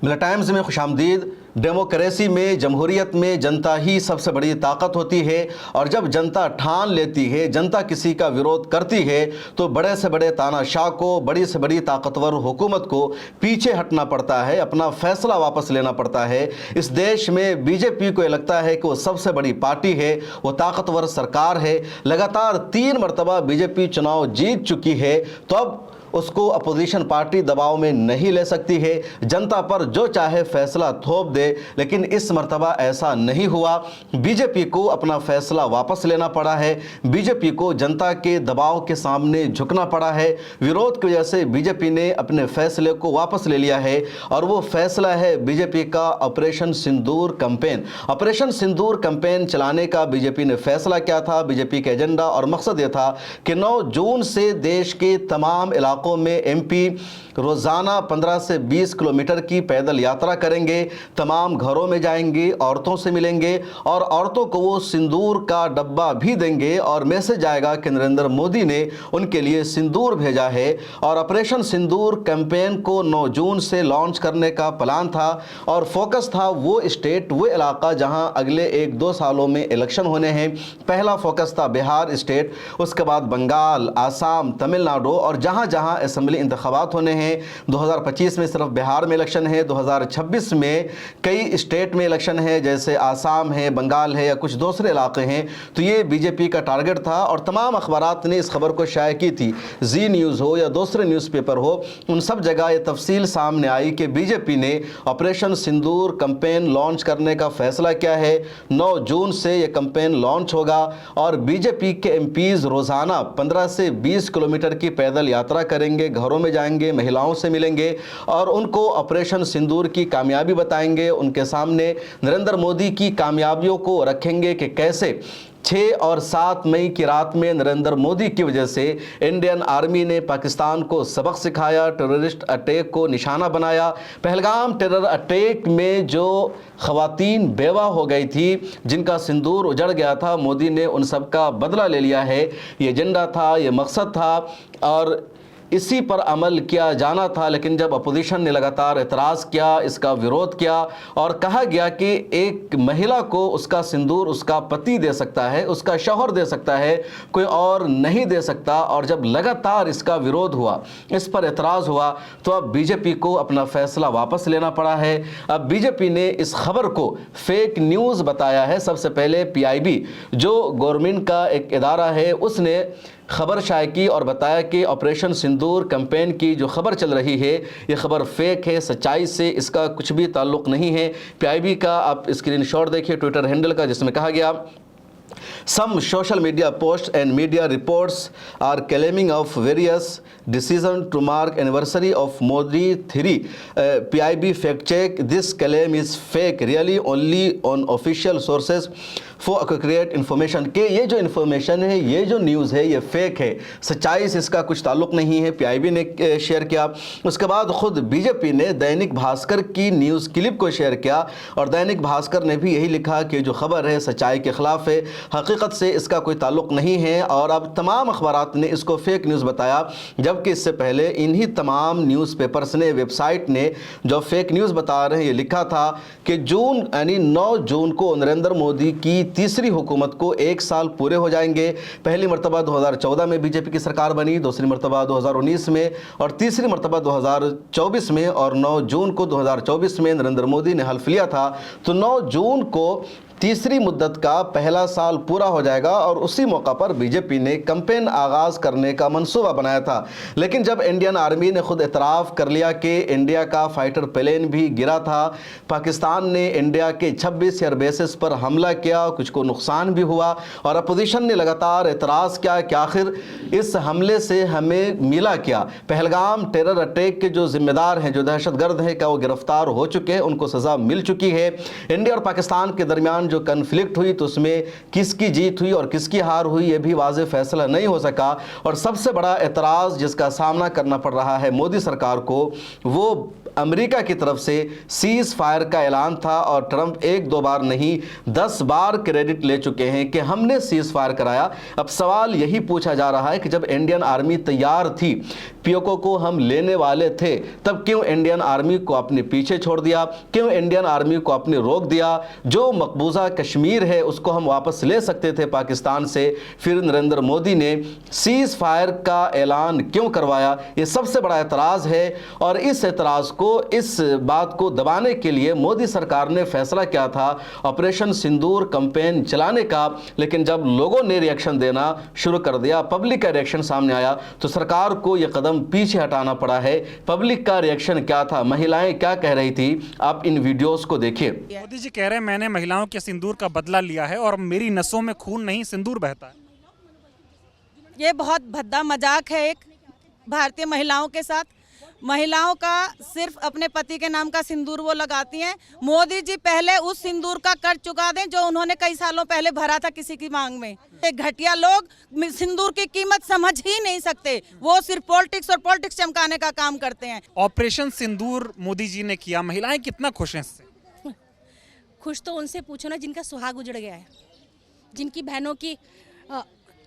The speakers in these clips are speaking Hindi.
मिला टाइम्स में खुशामदीद। डेमोक्रेसी में, जमहूरियत में जनता ही सबसे बड़ी ताकत होती है और जब जनता ठान लेती है, जनता किसी का विरोध करती है तो बड़े से बड़े तानाशाह को, बड़ी से बड़ी ताकतवर हुकूमत को पीछे हटना पड़ता है, अपना फैसला वापस लेना पड़ता है। इस देश में बीजेपी को लगता है कि वो सबसे बड़ी पार्टी है, वो ताकतवर सरकार है, लगातार 3 मरतबा बीजेपी चुनाव जीत चुकी है, तो अब उसको अपोजिशन पार्टी दबाव में नहीं ले सकती है, जनता पर जो चाहे फैसला थोप दे। लेकिन इस मर्तबा ऐसा नहीं हुआ। बीजेपी को अपना फैसला वापस लेना पड़ा है, बीजेपी को जनता के दबाव के सामने झुकना पड़ा है। विरोध की वजह से बीजेपी ने अपने फैसले को वापस ले लिया है और वो फैसला है बीजेपी का ऑपरेशन सिंदूर कैंपेन। ऑपरेशन सिंदूर कैंपेन चलाने का बीजेपी ने फैसला किया था। बीजेपी का एजेंडा और मकसद यह था कि 9 जून से देश के तमाम इलाकों में एमपी रोजाना 15 से 20 किलोमीटर की पैदल यात्रा करेंगे, तमाम घरों में जाएंगे, औरतों से मिलेंगे और औरतों को वो सिंदूर का डब्बा भी देंगे और मैसेज आएगा कि नरेंद्र मोदी ने उनके लिए सिंदूर भेजा है। और ऑपरेशन सिंदूर कैंपेन को 9 जून से लॉन्च करने का प्लान था और फोकस था वो स्टेट, वो इलाका जहां अगले 1-2 सालों में इलेक्शन होने हैं। पहला फोकस था बिहार स्टेट, उसके बाद बंगाल, आसाम, तमिलनाडु और जहां जहां असेंबली इंतखाबात होने हैं। 2025 में सिर्फ बिहार में इलेक्शन है, 2026 में कई स्टेट में इलेक्शन है, जैसे आसाम है, बंगाल है या कुछ दूसरे इलाके हैं। तो ये बीजेपी का टारगेट था और तमाम अखबारात ने इस खबर को शाया की थी। जी न्यूज़ हो या दूसरे न्यूज़पेपर हो, उन सब जगह ये तफसील सामने आई कि बीजेपी ने ऑपरेशन सिंदूर कैंपेन लॉन्च करने का फैसला किया है। 9 जून से ये कैंपेन लॉन्च होगा और बीजेपी के एमपीज रोजाना 15 से 20 किलोमीटर की पैदल यात्रा करेंगे, घरों में जाएंगे, महिलाओं से मिलेंगे और उनको ऑपरेशन सिंदूर की कामयाबी बताएंगे। उनके सामने नरेंद्र मोदी की कामयाबियों को रखेंगे कि कैसे 6 और 7 मई की रात में नरेंद्र मोदी की वजह से इंडियन आर्मी ने पाकिस्तान को सबक सिखाया, टेररिस्ट अटैक को निशाना बनाया। पहलगाम टेरर अटैक में जो खवातीन बेवा हो गई थी, जिनका सिंदूर उजड़ गया था, मोदी ने उन सब का बदला ले लिया है। ये एजेंडा था, ये मकसद था और इसी पर अमल किया जाना था। लेकिन जब अपोजिशन ने लगातार एतराज़ किया, इसका विरोध किया और कहा गया कि एक महिला को उसका सिंदूर उसका पति दे सकता है, उसका शौहर दे सकता है, कोई और नहीं दे सकता। और जब लगातार इसका विरोध हुआ, इस पर एतराज़ हुआ, तो अब बीजेपी को अपना फैसला वापस लेना पड़ा है। अब बीजेपी ने इस खबर को फेक न्यूज़ बताया है। सबसे पहले पीआईबी जो गवर्नमेंट का एक इदारा है, उसने खबर शाया की और बताया कि ऑपरेशन सिंदूर कैंपेन की जो खबर चल रही है ये खबर फेक है, सच्चाई से इसका कुछ भी ताल्लुक़ नहीं है। पीआईबी का आप स्क्रीनशॉट देखिए ट्विटर हैंडल का, जिसमें कहा गया Some social media posts and media reports are claiming of various decision to mark anniversary of Modi 3. PIB fact check. This claim is fake. Really only on official sources for accurate information. के ये जो इन्फॉर्मेशन है, ये जो न्यूज़ है, ये फेक है, सच्चाई से इसका कुछ ताल्लुक़ नहीं है। पीआईबी ने शेयर किया। उसके बाद खुद बीजेपी ने दैनिक भास्कर की न्यूज़ क्लिप को शेयर किया और दैनिक भास्कर ने भी यही लिखा कि जो खबर है सच्चाई के ख़िलाफ़ है, हकीकत से इसका कोई ताल्लुक़ नहीं है। और अब तमाम अखबारात ने इसको फेक न्यूज़ बताया, जबकि इससे पहले इन्हीं तमाम न्यूज़पेपर्स ने, वेबसाइट ने जो फेक न्यूज़ बता रहे हैं, ये लिखा था कि जून यानी 9 जून को नरेंद्र मोदी की तीसरी हुकूमत को 1 साल पूरे हो जाएंगे। पहली मरतबा 2014 में बीजेपी की सरकार बनी, दूसरी मरतबा 2019 में और तीसरी मरतबा 2024 में। और 9 जून को 2024 में नरेंद्र मोदी ने हल्फ लिया था। तो 9 जून को तीसरी मुद्दत का पहला साल पूरा हो जाएगा और उसी मौका पर बीजेपी ने कैंपेन आगाज़ करने का मंसूबा बनाया था। लेकिन जब इंडियन आर्मी ने खुद इतराफ़ कर लिया कि इंडिया का फाइटर प्लेन भी गिरा था, पाकिस्तान ने इंडिया के 26 एयर बेसेस पर हमला किया, कुछ को नुकसान भी हुआ और अपोजिशन ने लगातार एतराज़ किया कि आखिर इस हमले से हमें मिला क्या। पहलगाम टेरर अटैक के जो जिम्मेदार हैं, जो दहशतगर्द हैं, क्या वो गिरफ्तार हो चुके हैं, उनको सज़ा मिल चुकी है। इंडिया और पाकिस्तान के दरमियान जो कन्फ्लिक्ट हुई तो उसमें किसकी जीत हुई और किसकी हार हुई, ये भी वाज़ेह फैसला नहीं हो सका। और सबसे बड़ा एतराज़ जिसका सामना करना पड़ रहा है मोदी सरकार को, वो अमेरिका की तरफ से सीज फायर का ऐलान था और ट्रंप एक दो बार नहीं 10 बार क्रेडिट ले चुके हैं कि हमने सीज फायर कराया। अब सवाल यही पूछा जा रहा है कि जब इंडियन आर्मी तैयार थी, पीओके को हम लेने वाले थे, तब क्यों इंडियन आर्मी को अपने पीछे छोड़ दिया, क्यों इंडियन आर्मी को अपने रोक दिया। जो मकबूजा कश्मीर है उसको हम वापस ले सकते थे पाकिस्तान से, फिर नरेंद्र मोदी ने सीज फायर का ऐलान क्यों करवाया। ये सबसे बड़ा एतराज़ है और इस एतराज़ को, इस बात को दबाने के लिए मोदी सरकार ने फैसला किया था ऑपरेशन सिंदूर कैंपेन चलाने का। लेकिन जब लोगों ने रिएक्शन देना शुरू कर दिया, पब्लिक का रिएक्शन सामने आया, तो सरकार को यह कदम पीछे हटाना पड़ा है। पब्लिक का रिएक्शन क्या था, महिलाएं क्या कह रही थी, आप इन वीडियोस को देखिए। मोदी जी कह रहे हैं मैंने महिलाओं के सिंदूर का बदला लिया है और मेरी नसों में खून नहीं सिंदूर बहता है। ये बहुत भद्दा मजाक है एक भारतीय महिलाओं के साथ। महिलाओं का सिर्फ अपने पति के नाम का सिंदूर वो लगाती हैं। मोदी जी पहले उस सिंदूर का कर चुका दें जो उन्होंने कई सालों पहले भरा था किसी की मांग में। घटिया लोग सिंदूर की कीमत समझ ही नहीं सकते, वो सिर्फ पॉलिटिक्स और पॉलिटिक्स चमकाने का काम करते हैं। ऑपरेशन सिंदूर मोदी जी ने किया, महिलाएं कितना खुश हैं इससे? खुश तो उनसे पूछो ना जिनका सुहाग उजड़ गया है, जिनकी बहनों की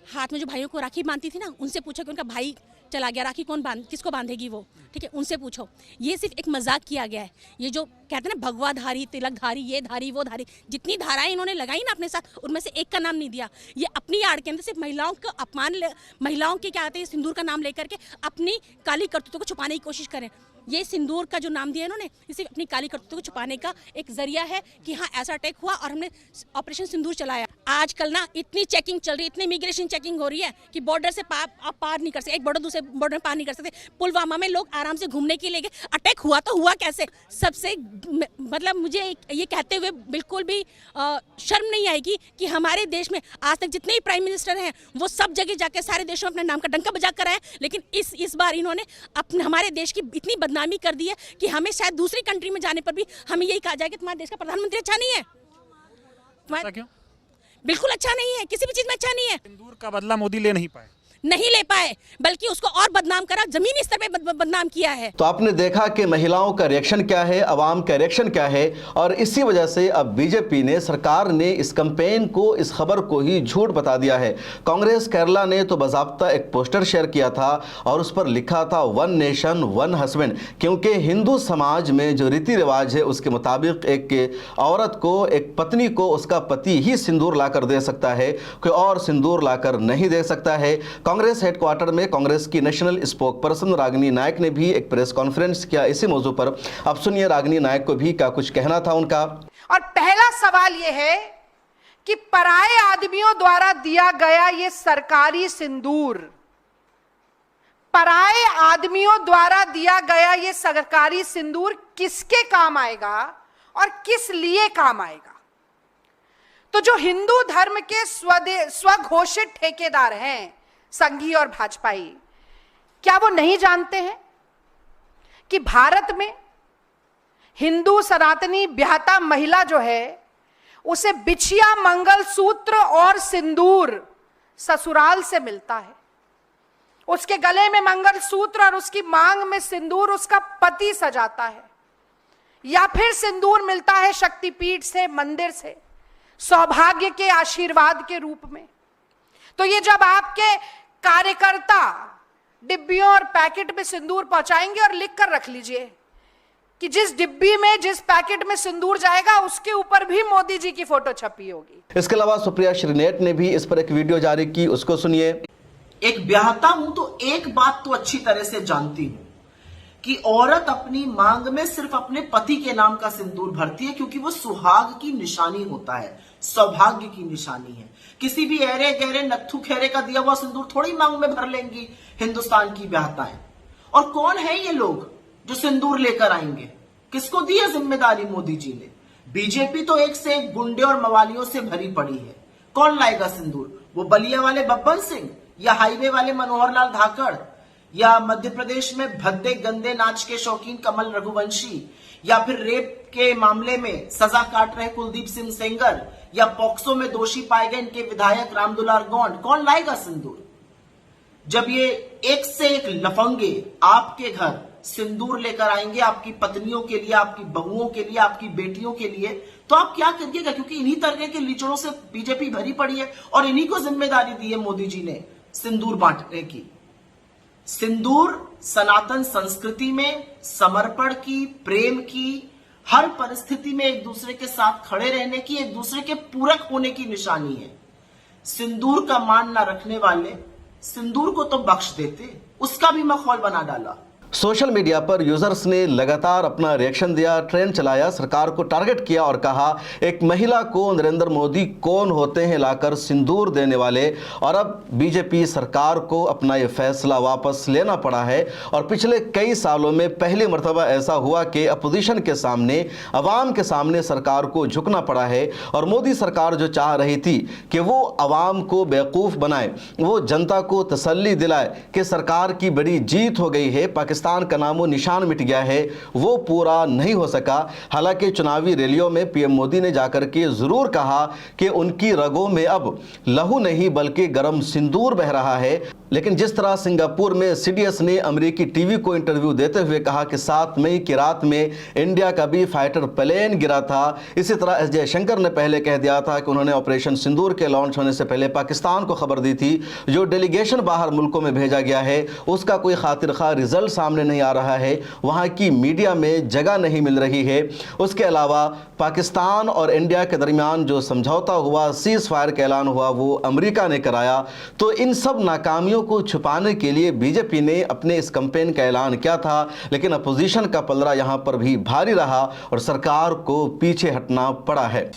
हाथ में जो भाइयों को राखी बांधती थी ना, उनसे पूछो कि उनका भाई चला गया, राखी किसको बांधेगी वो, ठीक है, उनसे पूछो। ये सिर्फ एक मजाक किया गया है। ये जो कहते हैं ना भगवाधारी, तिलकधारी, ये धारी वो धारी, जितनी धाराएं इन्होंने लगाई ना अपने साथ, उनमें से एक का नाम नहीं दिया। ये अपनी आड़ के अंदर सिर्फ महिलाओं का अपमान, महिलाओं के क्या कहते हैं सिंदूर का नाम लेकर के अपनी काली करतूतों को छुपाने की कोशिश करें। ये सिंदूर का जो नाम दिया इन्होंने, इसे अपनी काली करतूतों को छुपाने का एक जरिया है कि हाँ ऐसा अटैक हुआ और हमने ऑपरेशन सिंदूर चलाया। आजकल ना इतनी चेकिंग चल रही है, इतनी इमिग्रेशन चेकिंग हो रही है कि बॉर्डर से आप पार नहीं कर सकते, एक बॉर्डर दूसरे बॉर्डर में पार नहीं कर सकते। पुलवामा में लोग आराम से घूमने के लिए गए, अटैक हुआ तो हुआ कैसे? सबसे मतलब मुझे ये कहते हुए बिल्कुल भी शर्म नहीं आएगी कि हमारे देश में आज तक जितने भी प्राइम मिनिस्टर हैं वो सब जगह जाकर सारे देशों में अपने नाम का डंका बजा कर आए, लेकिन इस बार इन्होंने अपने हमारे देश की इतनी बदनामी कर दी है कि हमें शायद दूसरी कंट्री में जाने पर भी हमें यही कहा जाए कि तुम्हारे देश का प्रधानमंत्री अच्छा नहीं है। क्यों? बिल्कुल अच्छा नहीं है, किसी भी चीज में अच्छा नहीं है। सिंदूर का बदला मोदी ले नहीं पाए, बल्कि उसको और बदनाम करा, जमीनी स्तर पे बदनाम किया है। तो आपने देखा कि महिलाओं का रिएक्शन क्या है, अवाम का रिएक्शन क्या है, और इसी वजह से अब बीजेपी ने, सरकार ने इस कैंपेन को, इस खबर को ही झूठ बता दिया है। कांग्रेस केरला ने तो बाज़ाब्ता एक पोस्टर शेयर किया था और उस पर लिखा था वन नेशन वन हस्बैंड, क्योंकि हिंदू समाज में जो रीति रिवाज है उसके मुताबिक एक औरत को, एक पत्नी को उसका पति ही सिंदूर लाकर दे सकता है, कोई और सिंदूर लाकर नहीं दे सकता है। कांग्रेस हेडक्वार्टर में कांग्रेस की नेशनल स्पोक पर्सन रागिनी नायक ने भी एक प्रेस कॉन्फ्रेंस किया इसी मौजू पर। अब सुनिए रागिनी नायक को भी क्या कुछ कहना था उनका। और पहला सवाल यह है कि पराये आदमियों द्वारा दिया गया ये सरकारी सिंदूर, पराये आदमियों द्वारा दिया गया ये सरकारी सिंदूर किसके काम आएगा और किस लिए काम आएगा? तो जो हिंदू धर्म के स्वघोषित ठेकेदार हैं, संघी और भाजपाई, क्या वो नहीं जानते हैं कि भारत में हिंदू सनातनी ब्याहता महिला जो है उसे बिछिया, मंगलसूत्र और सिंदूर ससुराल से मिलता है। उसके गले में मंगलसूत्र और उसकी मांग में सिंदूर उसका पति सजाता है, या फिर सिंदूर मिलता है शक्तिपीठ से, मंदिर से, सौभाग्य के आशीर्वाद के रूप में। तो ये जब आपके कार्यकर्ता डिब्बियों और पैकेट में सिंदूर पहुंचाएंगे, और लिख कर रख लीजिए कि जिस डिब्बी में, जिस पैकेट में सिंदूर जाएगा उसके ऊपर भी मोदी जी की फोटो छपी होगी। इसके अलावा सुप्रिया श्रीनेट ने भी इस पर एक वीडियो जारी की, उसको सुनिए। एक ब्याहता हूं तो एक बात तो अच्छी तरह से जानती हूं कि औरत अपनी मांग में सिर्फ अपने पति के नाम का सिंदूर भरती है, क्योंकि वो सुहाग की निशानी होता है, सौभाग्य की निशानी है। किसी भी ऐरे गहरे नत्थु खेरे का दिया हुआ सिंदूर थोड़ी मांग में भर लेंगी हिंदुस्तान की ब्याहताएं। और कौन है ये लोग जो सिंदूर लेकर आएंगे? किसको दी है जिम्मेदारी मोदी जी ने? बीजेपी तो एक से एक गुंडे और मवालियों से भरी पड़ी है। कौन लाएगा सिंदूर? वो बलिया वाले बब्बर सिंह, या हाईवे वाले मनोहर लाल धाकड़, या मध्य प्रदेश में भद्दे गंदे नाच के शौकीन कमल रघुवंशी, या फिर रेप के मामले में सजा काट रहे कुलदीप सिंह सेंगर, या पॉक्सो में दोषी पाए गए इनके विधायक रामदुलार गौंड? कौन लाएगा सिंदूर? जब ये एक से एक लफंगे आपके घर सिंदूर लेकर आएंगे आपकी पत्नियों के लिए, आपकी बहुओं के लिए, आपकी बेटियों के लिए, तो आप क्या करिएगा? क्योंकि इन्हीं तरह के लीचड़ों से बीजेपी भरी पड़ी है और इन्हीं को जिम्मेदारी दी है मोदी जी ने सिंदूर बांटने की। सिंदूर सनातन संस्कृति में समर्पण की, प्रेम की, हर परिस्थिति में एक दूसरे के साथ खड़े रहने की, एक दूसरे के पूरक होने की निशानी है। सिंदूर का मान ना रखने वाले सिंदूर को तो बख्श देते, उसका भी मखौल बना डाला। सोशल मीडिया पर यूजर्स ने लगातार अपना रिएक्शन दिया, ट्रेंड चलाया, सरकार को टारगेट किया और कहा एक महिला को नरेंद्र मोदी कौन होते हैं लाकर सिंदूर देने वाले। और अब बीजेपी सरकार को अपना ये फैसला वापस लेना पड़ा है। और पिछले कई सालों में पहली मर्तबा ऐसा हुआ कि अपोजिशन के सामने, अवाम के सामने सरकार को झुकना पड़ा है। और मोदी सरकार जो चाह रही थी कि वो अवाम को बेवकूफ़ बनाए, वो जनता को तसल्ली दिलाए कि सरकार की बड़ी जीत हो गई है, पाकिस्तान का नामो निशान मिट गया है, वो पूरा नहीं हो सका। हालांकि चुनावी रैलियों में पीएम मोदी ने जाकर के जरूर कहा कि उनकी रगों में अब लहू नहीं बल्कि गर्म सिंदूर बह रहा है। लेकिन जिस तरह सिंगापुर में सीडीएस ने अमेरिकी टीवी को इंटरव्यू देते हुए कहा कि 7 मई की रात में इंडिया का भी फाइटर प्लेन गिरा था, इसी तरह एस जयशंकर ने पहले कह दिया था कि उन्होंने ऑपरेशन सिंदूर के लॉन्च होने से पहले पाकिस्तान को खबर दी थी। जो डेलीगेशन बाहर मुल्कों में भेजा गया है उसका कोई खातिर खा रिजल्ट सामने नहीं आ रहा है, वहाँ की मीडिया में जगह नहीं मिल रही है। उसके अलावा पाकिस्तान और इंडिया के दरमियान जो समझौता हुआ, सीज फायर का ऐलान हुआ, वो अमेरिका ने कराया। तो इन सब नाकामियों को छुपाने के लिए बीजेपी ने अपने इस कैंपेन का ऐलान किया था, लेकिन अपोजिशन का पलड़ा यहाँ पर भी भारी रहा और सरकार को पीछे हटना पड़ा है।